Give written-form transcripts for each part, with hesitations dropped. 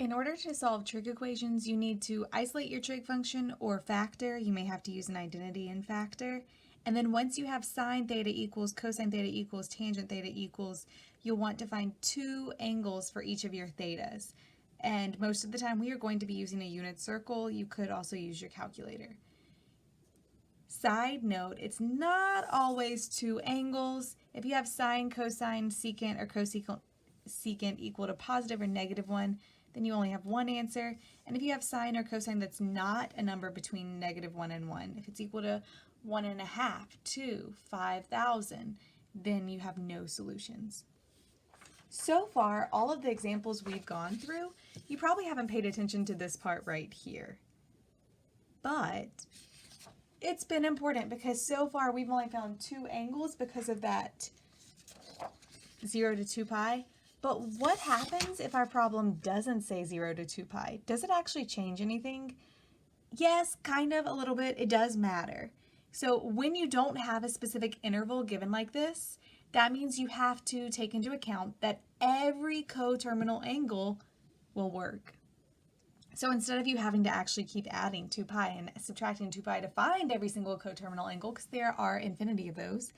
In order to solve trig equations, you need to isolate your trig function or factor. You may have to use an identity in factor. And then once you have sine theta equals, cosine theta equals, tangent theta equals, you'll want to find two angles for each of your thetas. And most of the time we are going to be using a unit circle. You could also use your calculator. Side note, it's not always two angles. If you have sine, cosine, secant, or cosecant equal to positive or negative 1, then you only have one answer. And if you have sine or cosine that's not a number between negative 1 and 1, if it's equal to 1.5, 2, 5,000, then you have no solutions. So far, all of the examples we've gone through, you probably haven't paid attention to this part right here. But it's been important because so far we've only found two angles because of that 0 to 2 pi. But what happens if our problem doesn't say 0 to 2 pi? Does it actually change anything? Yes, kind of, a little bit. It does matter. So when you don't have a specific interval given like this, that means you have to take into account that every coterminal angle will work. So instead of you having to actually keep adding 2 pi and subtracting 2 pi to find every single coterminal angle, because there are infinity of those,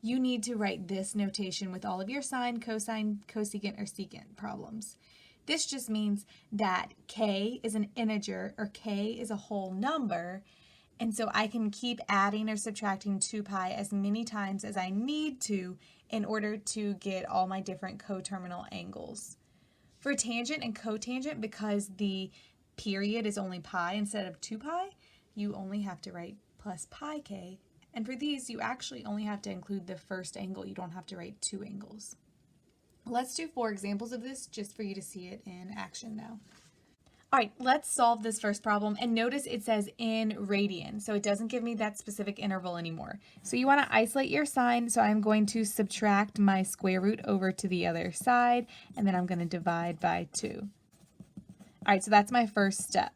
you need to write this notation with all of your sine, cosine, cosecant, or secant problems. This just means that k is an integer, or k is a whole number, and so I can keep adding or subtracting 2 pi as many times as I need to in order to get all my different coterminal angles. For tangent and cotangent, because the period is only pi instead of 2 pi, you only have to write plus pi k. And for these, you actually only have to include the first angle. You don't have to write two angles. Let's do 4 examples of this just for you to see it in action now. All right, let's solve this first problem. And notice it says in radian, so it doesn't give me that specific interval anymore. So you want to isolate your sign, so I'm going to subtract my square root over to the other side, and then I'm going to divide by 2. All right, so that's my first step.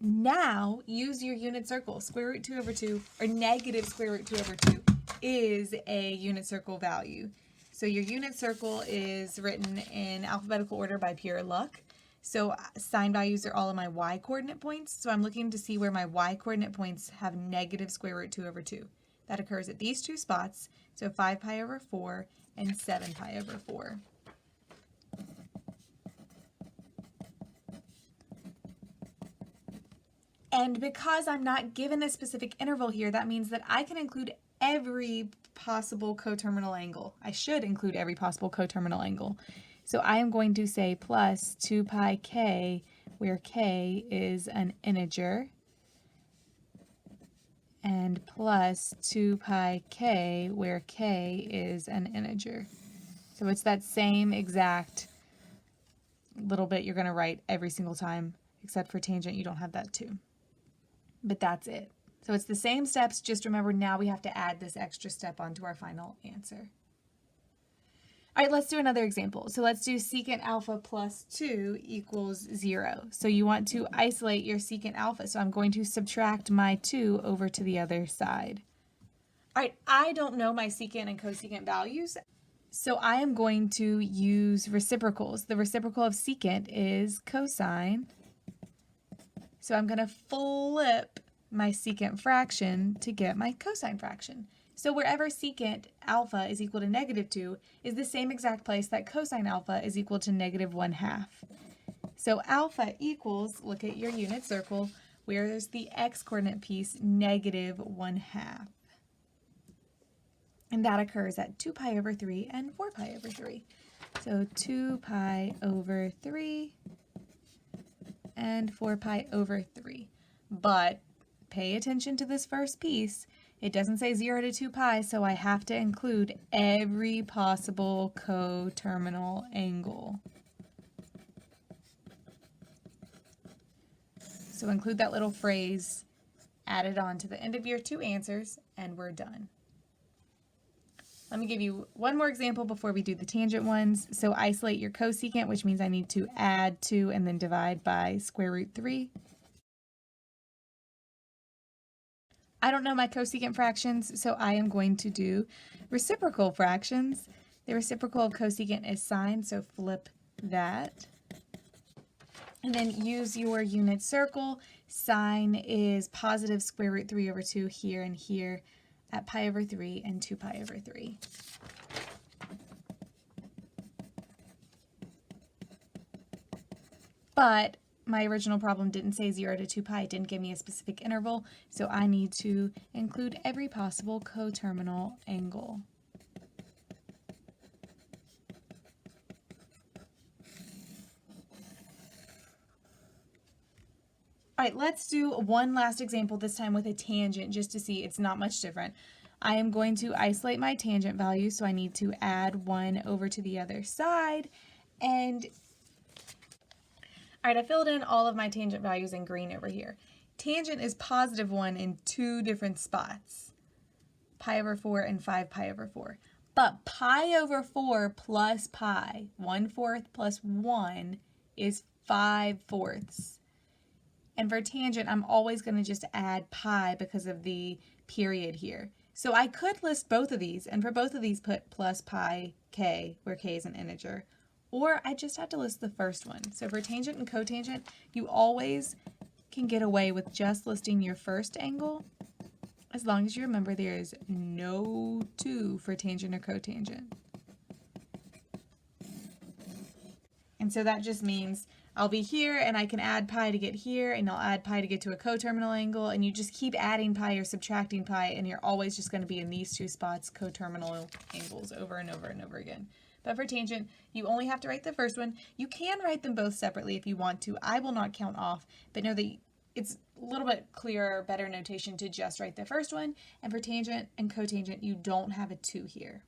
Now, use your unit circle. Square root 2 over 2, or negative square root 2 over 2, is a unit circle value. So your unit circle is written in alphabetical order by pure luck. So sign values are all of my y-coordinate points. So I'm looking to see where my y-coordinate points have negative square root 2 over 2. That occurs at these two spots, so 5 pi over 4 and 7 pi over 4. And because I'm not given a specific interval here, that means that I can include every possible coterminal angle. I should include every possible coterminal angle. So I am going to say plus 2 pi k, where k is an integer, and plus 2 pi k, where k is an integer. So it's that same exact little bit you're going to write every single time, except for tangent, you don't have that too. But that's it. So it's the same steps, just remember now we have to add this extra step onto our final answer. All right, let's do another example. So let's do secant alpha plus 2 equals 0. So you want to isolate your secant alpha. So I'm going to subtract my 2 over to the other side. All right, I don't know my secant and cosecant values, so I am going to use reciprocals. The reciprocal of secant is cosine. So I'm going to flip my secant fraction to get my cosine fraction. So wherever secant alpha is equal to negative 2 is the same exact place that cosine alpha is equal to negative 1/2. So alpha equals, look at your unit circle, where is the x-coordinate piece, negative 1/2. And that occurs at 2 pi over 3 and 4 pi over 3. So 2 pi over 3 and 4 pi over 3. But pay attention to this first piece. It doesn't say 0 to 2 pi, so I have to include every possible coterminal angle. So include that little phrase, add it on to the end of your two answers, and we're done. Let me give you one more example before we do the tangent ones. So isolate your cosecant, which means I need to add 2 and then divide by square root 3. I don't know my cosecant fractions, so I am going to do reciprocal fractions. The reciprocal of cosecant is sine, so flip that. And then use your unit circle. Sine is positive square root 3 over 2 here and here at pi over 3 and 2 pi over 3. But my original problem didn't say 0 to 2 pi. It didn't give me a specific interval, so I need to include every possible coterminal angle. All right, let's do one last example, this time with a tangent, just to see it's not much different. I am going to isolate my tangent value, so I need to add 1 over to the other side. And all right, I filled in all of my tangent values in green over here. Tangent is positive 1 in 2 different spots, pi over 4 and 5 pi over 4. But pi over 4 plus pi, 1/4 plus 1, is 5/4. And for tangent, I'm always going to just add pi because of the period here. So I could list both of these, and for both of these put plus pi k, where k is an integer. Or I just have to list the first one. So for tangent and cotangent, you always can get away with just listing your first angle, as long as you remember there is no 2 for tangent or cotangent. And so that just means I'll be here and I can add pi to get here, and I'll add pi to get to a coterminal angle, and you just keep adding pi or subtracting pi, and you're always just going to be in these 2 spots, coterminal angles, over and over and over again. But for tangent, you only have to write the first one. You can write them both separately if you want to. I will not count off, but know that it's a little bit clearer, better notation to just write the first one. And for tangent and cotangent, you don't have a 2 here.